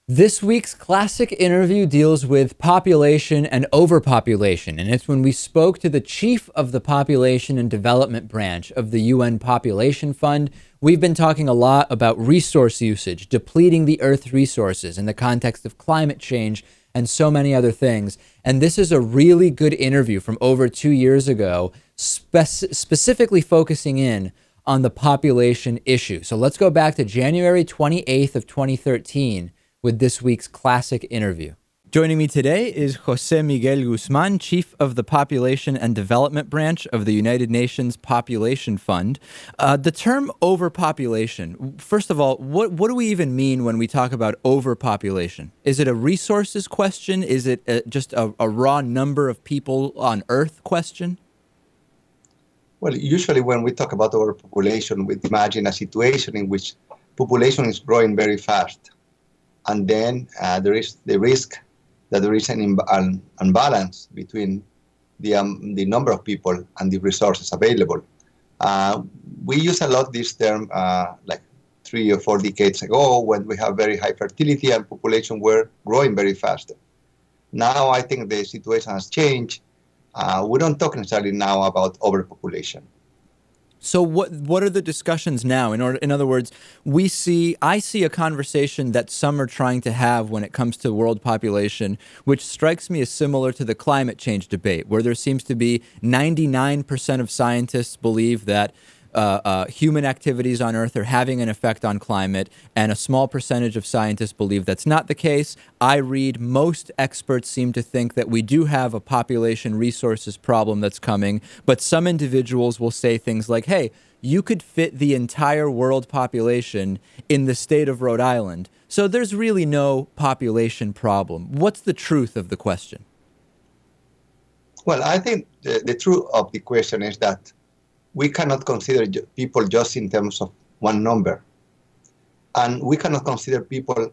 This week's classic interview deals with population and overpopulation, and it's when we spoke to the chief of the Population and Development Branch of the UN Population Fund. We've been talking a lot about resource usage, depleting the Earth's resources in the context of climate change and so many other things. And this is a really good interview from over 2 years ago, specifically focusing in on the population issue. So let's go back to January 28th of 2013 with this week's classic interview. Joining me today is Jose Miguel Guzman, Chief of the Population and Development Branch of the United Nations Population Fund. The term overpopulation, first of all, what do we even mean when we talk about overpopulation? Is it a resources question? Is it just a raw number of people on Earth question? Well, usually when we talk about overpopulation, we imagine a situation in which population is growing very fast. And then there is the risk that there is an imbalance between the number of people and the resources available. We use a lot this term like 3 or 4 decades ago when we have very high fertility and population were growing very fast. Now I think the situation has changed. We don't talk necessarily now about overpopulation. So what are the discussions now? In other words, I see a conversation that some are trying to have when it comes to world population, which strikes me as similar to the climate change debate, where there seems to be 99% of scientists believe that human activities on Earth are having an effect on climate, and a small percentage of scientists believe that's not the case. I read most experts seem to think that we do have a population resources problem that's coming, but some individuals will say things like, hey, you could fit the entire world population in the state of Rhode Island, so there's really no population problem. What's the truth of the question? Well, I think the truth of the question is that we cannot consider people just in terms of one number. And we cannot consider people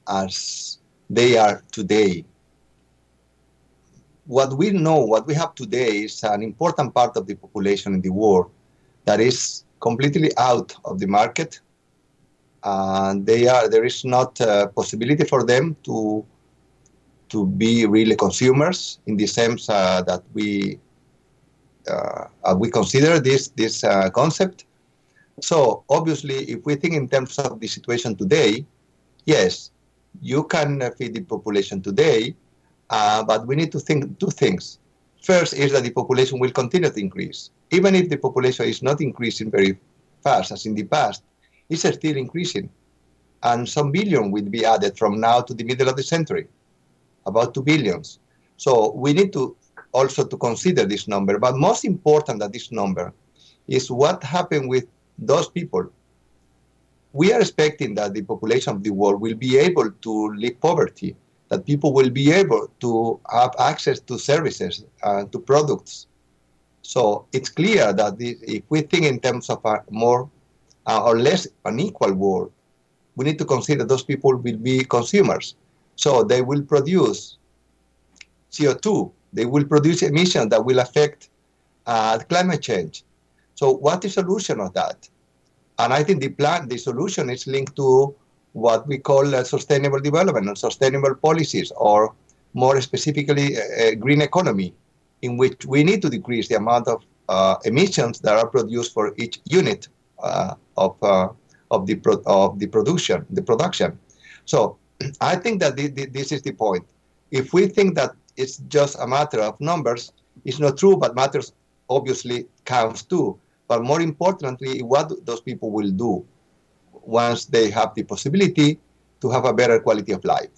as they are today. What we know, what we have today is an important part of the population in the world that is completely out of the market. There is not a possibility for them to be really consumers in the sense that we consider this concept. So obviously, if we think in terms of the situation today, yes, you can feed the population today, but we need to think 2 things. First is that the population will continue to increase. Even if the population is not increasing very fast as in the past, it's still increasing. And some billion will be added from now to the middle of the century, about 2 billions. So we need to also to consider this number, but most important than this number is what happened with those people. We are expecting that the population of the world will be able to leave poverty, that people will be able to have access to services, to products. So it's clear that if we think in terms of a more or less unequal world, we need to consider those people will be consumers. So they will produce CO2. They will produce emissions that will affect climate change. So what is the solution of that? And I think the solution is linked to what we call sustainable development and sustainable policies, or more specifically, green economy, in which we need to decrease the amount of emissions that are produced for each unit of the production. So I think that this is the point. If we think that it's just a matter of numbers, it's not true, but matters obviously counts too. But more importantly, what those people will do once they have the possibility to have a better quality of life.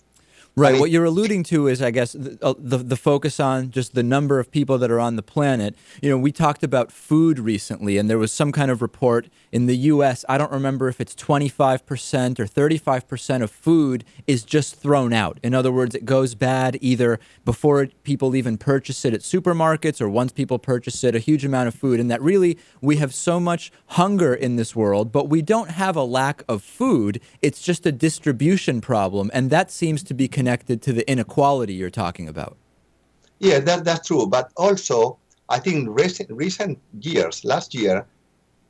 Right. What you're alluding to is, I guess, the focus on just the number of people that are on the planet. You know, we talked about food recently, and there was some kind of report in the U.S. I don't remember if it's 25% or 35% of food is just thrown out. In other words, it goes bad either before people even purchase it at supermarkets or once people purchase it, a huge amount of food. And that really, we have so much hunger in this world, but we don't have a lack of food. It's just a distribution problem. And that seems to be connected to the inequality you're talking about. Yeah, that's true. But also, I think recent years, last year,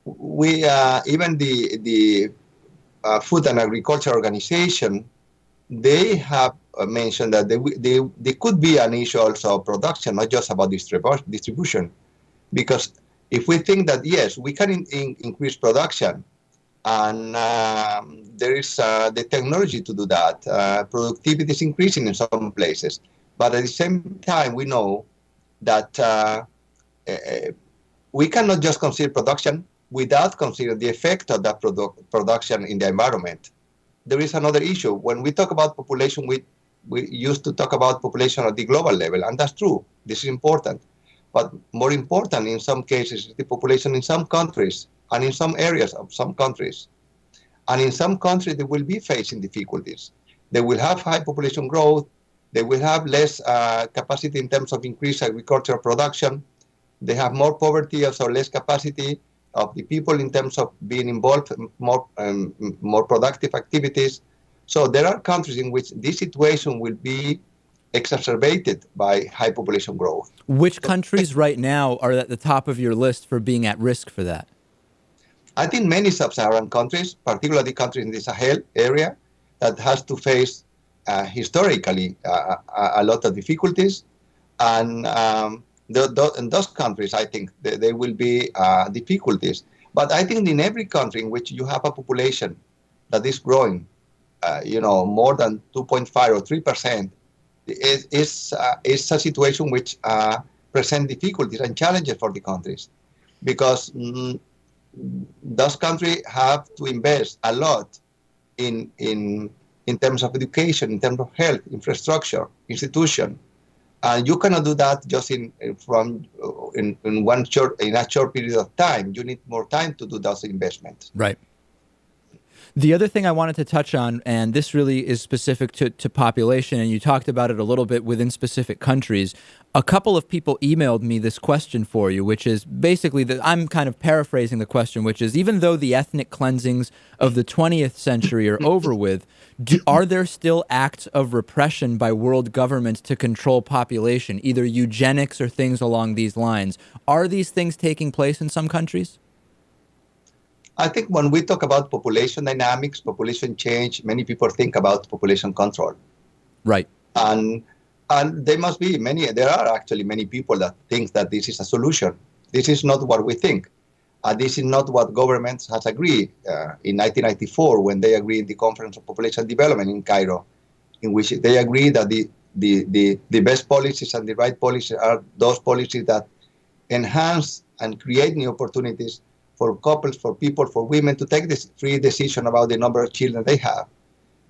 we even the Food and Agriculture Organization they have mentioned that they could be an issue also of production, not just about distribution. Because if we think that, yes, we can increase production, and there is the technology to do that, productivity is increasing in some places. But at the same time, we know that uh, we cannot just consider production without considering the effect of that production in the environment. There is another issue. When we talk about population, we used to talk about population at the global level, and that's true. This is important. But more important in some cases is the population in some countries and in some areas of some countries. And in some countries, they will be facing difficulties. They will have high population growth. They will have less capacity in terms of increased agricultural production. They have more poverty, so less capacity of the people in terms of being involved in more productive activities. So there are countries in which this situation will be exacerbated by high population growth. Which countries right now are at the top of your list for being at risk for that? I think many sub-Saharan countries, particularly countries in the Sahel area, that has to face historically a lot of difficulties. And in those countries, I think there will be difficulties. But I think in every country in which you have a population that is growing, more than 2.5 or 3%, is a situation which presents difficulties and challenges for the countries, because those countries have to invest a lot in terms of education, in terms of health, infrastructure, institution. And you cannot do that just in a short period of time. You need more time to do those investments. Right. The other thing I wanted to touch on, and this really is specific to population, and you talked about it a little bit within specific countries. A couple of people emailed me this question for you, which is basically that I'm kind of paraphrasing the question, which is, even though the ethnic cleansings of the 20th century are over with, are there still acts of repression by world governments to control population, either eugenics or things along these lines? Are these things taking place in some countries? I think when we talk about population dynamics, population change, many people think about population control. Right. And there must be there are actually many people that think that this is a solution. This is not what we think. This is not what governments has agreed in 1994 when they agreed in the Conference of Population Development in Cairo, in which they agreed that the best policies and the right policies are those policies that enhance and create new opportunities for couples, for people, for women to take this free decision about the number of children they have.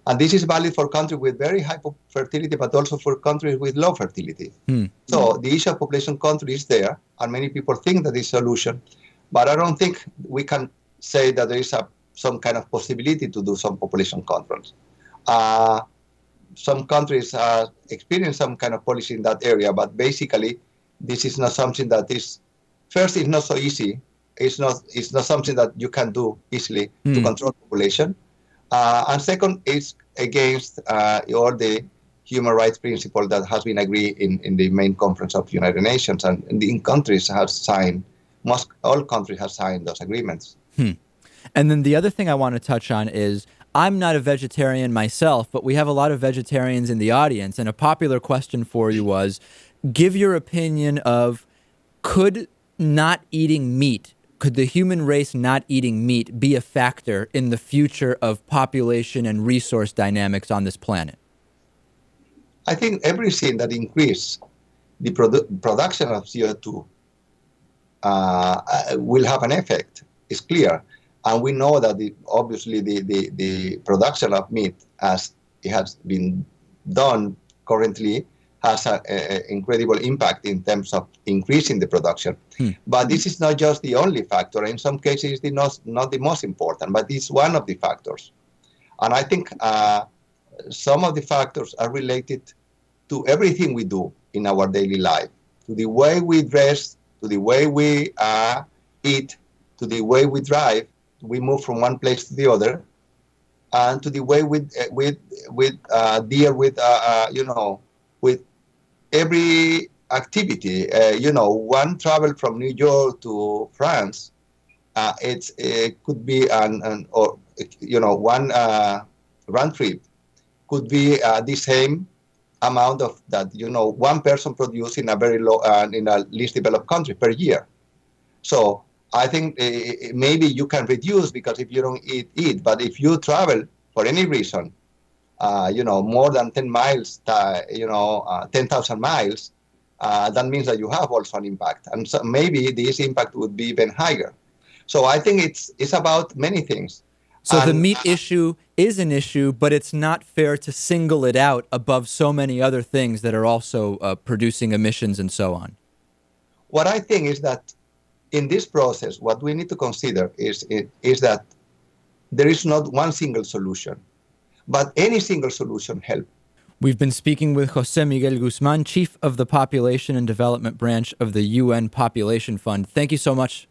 And this is valid for countries with very high fertility, but also for countries with low fertility. So the issue of population control is there, and many people think that is a solution. But I don't think we can say that there is some kind of possibility to do some population controls. Some countries experience some kind of policy in that area, but basically, this is not something that is, first, it's not so easy. It's not something that you can do easily to control population. And second, it's against all the human rights principle that has been agreed in the main conference of the United Nations, and in countries have signed, all countries have signed those agreements. And then the other thing I want to touch on is, I'm not a vegetarian myself, but we have a lot of vegetarians in the audience, and a popular question for you was, give your opinion of, could the human race not eating meat be a factor in the future of population and resource dynamics on this planet? I think everything that increases the production of CO2 will have an effect. It's clear. And we know that obviously the production of meat, as it has been done currently, has an incredible impact in terms of increasing the production. But this is not just the only factor. In some cases, it's not the most important, but it's one of the factors. And I think some of the factors are related to everything we do in our daily life, to the way we dress, to the way we eat, to the way we drive. We move from one place to the other, and to the way we deal with every activity. One travel from New York to France, it could be one round trip could be the same amount of that, one person produce in a very low, in a least developed country per year. So I think maybe you can reduce because if you don't eat, but if you travel for any reason, more than 10 miles, 10,000 miles, that means that you have also an impact. And so maybe this impact would be even higher. So I think it's about many things. So the meat issue is an issue, but it's not fair to single it out above so many other things that are also producing emissions and so on. What I think is that in this process, what we need to consider is that there is not one single solution, but any single solution helps. We've been speaking with Jose Miguel Guzman, Chief of the Population and Development Branch of the UN Population Fund. Thank you so much